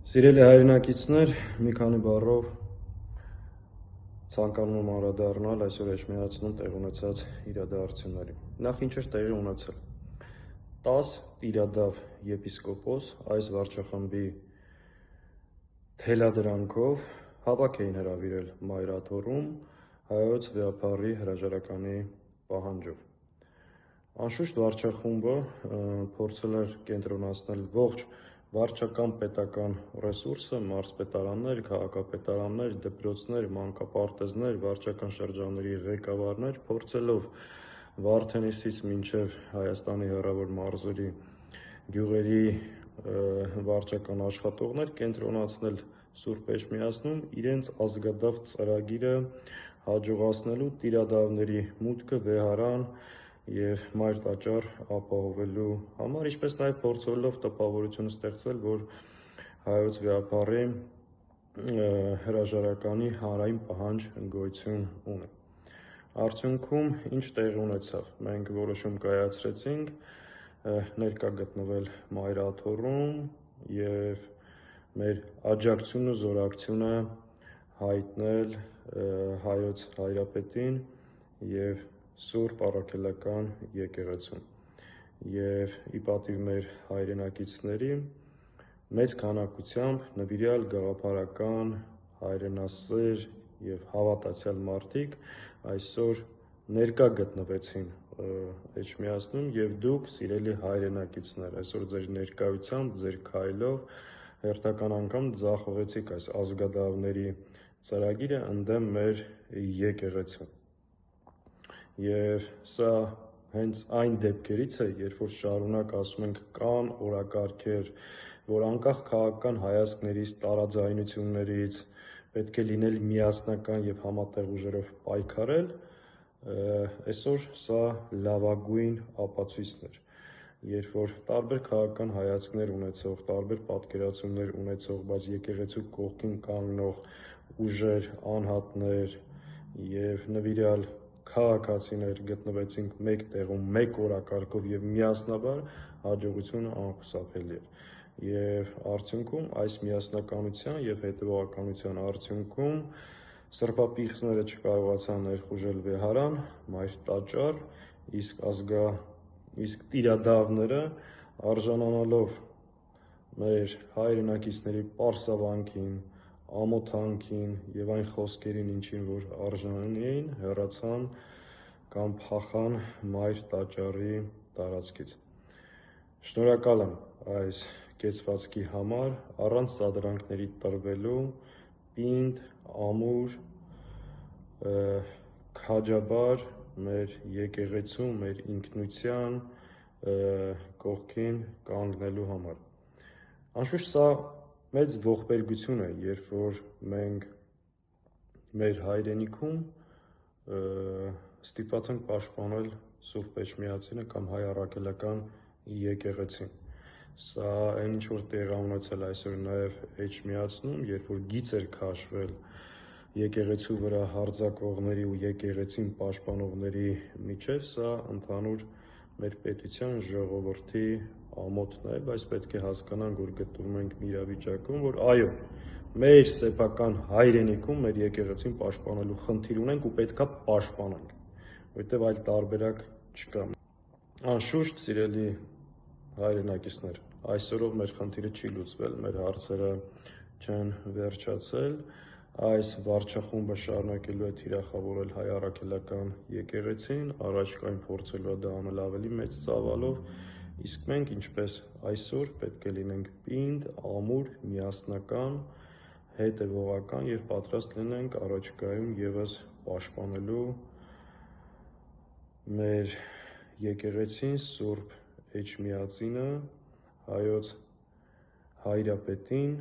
Սիրելի հայրենակիցներ, մի քանի բառով ցանկանում եմ անդրադառնալ այսօր Էջմիածնում տեղի ունեցած իրադարձություններին։ Նախ ինչ էր տեղի ունեցել։ 10 տիրադավ եպիսկոպոս այս վարչախմբի թելադրանքով հավաք էին հրավիրել Մայրաթոռում հայոց վեհափառի հրաժարականի պահանջով։ Անշուշտ վարչախումբը փորձել էր կենտրոնացնել ողջ վարչական պետական ռեսուրսը, մարզպետարաններ, քաղաքապետարաններ, դպրոցներ, մանկապարտեզներ, վարչական շրջանների ղեկավարներ, փորձելով Վարդենիսից մինչև Հայաստանի հեռավոր մարզերի գյուղերի վարչական աշխատողներ կենտրոնացնել Սուրբ Էջմիածնում իրենց ազգադավ ծրագիրը հաջողացնելու տիրադավների մուտքը վեհարան և մայր տաճար ապահովելու համար, ինչպես նաև փորձելով տպավորություն ստեղծել, որ հայոց վեհափառի հրաժարականի հանրային պահանջ գոյություն ունի։ Արդյունքում ինչ տեղի ունեցավ։ Մենք որոշում կայացրեցինք ներկա գտնվել Մայրաթոռում և մեր աջակցությունն ու զորակցությունը հայտնել հայոց Հայրապետին և Սուրբ Առաքելական եկեղեցուն և ի պատիվ մեր հայրենակիցների մեծ քանակությամբ նվիրյալ գաղափարական, հայրենասեր և հավատացյալ մարդիկ այսօր ներկա գտնվեցին Էջմիածնում և դուք, սիրելի հայրենակիցներ, այսօր ձեր ներկայությամբ, ձեր քայլով հերթական անգամ ձախողեցիք այս ազգադավների ծրագիրը ընդդեմ մեր եկեղեցու։ Եվ սա հենց այն դեպքերից է, երբ որ շարունակ ասում ենք կան օրակարգեր, որ անկախ քաղաքական հայացքներից, տարաձայնություններից պետք է լինել միասնական և համատեղ ուժերով պայքարել, այսօր սա լավագույն ապացույցն էր, երբ որ տարբեր քաղաքական հայացքներ ունեցող, տարբեր պատկերացումներ ունեցող, բայց եկեղեցու կողքին կանգնող ուժեր, անհատներ և նվիրյալ քաղաքացիներ գտնվեցինք մեկ տեղում, մեկ օրակարգով և միասնաբար հաջողությունը անխուսափելի էր։ Եվ արդյունքում այս միասնականության և հետևողականության արդյունքում սրբապիղծները չկարողացան ներխուժել վեհարան, մայր տաճար, իսկ տիրադավները արժանանալով մեր հայրենակիցների պարսավանքին, ամոթանքին և այն խոսքերին, ինչին որ արժանի էին, հեռացան կամ փախան մայր տաճարի տարածքից։ Շնորհակալ եմ այս կեցվածքի համար, առանց սադրանքների տրվելու, պինդ, ամուր, քաջաբար մեր եկեղեցու, մեր ինքնության կողքին կանգնելու համար։ Անշուշտ սա մեծ ողբերգություն է, երբ որ մենք մեր հայրենիքում ստիպված ենք պաշտպանել Սուրբ Էջմիածինը կամ Հայ Առաքելական եկեղեցին։ Սա այն ինչ որ տեղի է ունեցել այսօր նաև Էջմիածնում, երբ որ գիծ էր քաշվել եկեղեցու վրա հարձակվողների ու եկեղեցին պաշտպանողների միջև, սա ընդհանուր մեր պետության ժողովրդի ամոթն է, բայց պետք է հասկանանք, որ գտնվում ենք մի իրավիճակում, որ այո, մեր սեփական հայրենիքում մեր եկեղեցին պաշտպանելու խնդիր ունենք ու պետքա պաշտպանենք, որովհետև այլ տարբերակ չկա։ Անշուշտ, սիրելի հայրենակիցներ, այսօրով մեր խնդիրը չի լուծվել, մեր հարցերը չեն վերջացել, այս վարչախումբը շարունակելու է թիրախավորել Հայ Առաքելական եկեղեցին, առաջիկայում փորձելու է դա անել ավելի մեծ ծավալով, իսկ մենք, ինչպես այսօր, պետք է լինենք պինդ, ամուր, միասնական, հետևողական և պատրաստ լինենք առաջիկայում ևս պաշտպանելու մեր եկեղեցին, Սուրբ Էջմիածինը, հայոց Հայրապետին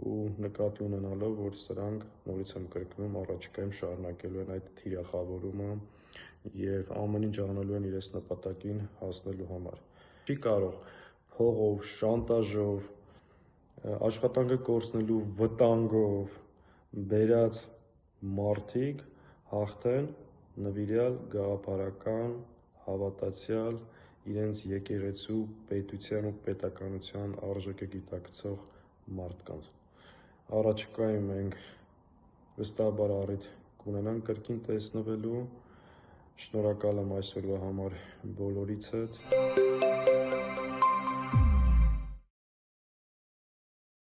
ու նկատի ունենալով, որ սրանք, նորից եմ կրկնում, առաջիկայում շարունակելու են այդ թիրախավորումը և ամեն ինչ անելու են իրենց նպատակին հասնելու համար։ Չի կարող փողով, շանտաժով, աշխատանքը կորցնելու վտանգով բերած մարդիկ հաղթեն նվիրյալ գաղափարական, հավատացյալ, իրենց եկեղեցու, պետության ու պետականության արժեքը գիտակցող մարդկանց։ Առաջիկայում մենք վստահաբար առիթ կունենանք կրկին տեսնվելու։ Շնորհակալ եմ այսօրվա համար բոլորիցդ։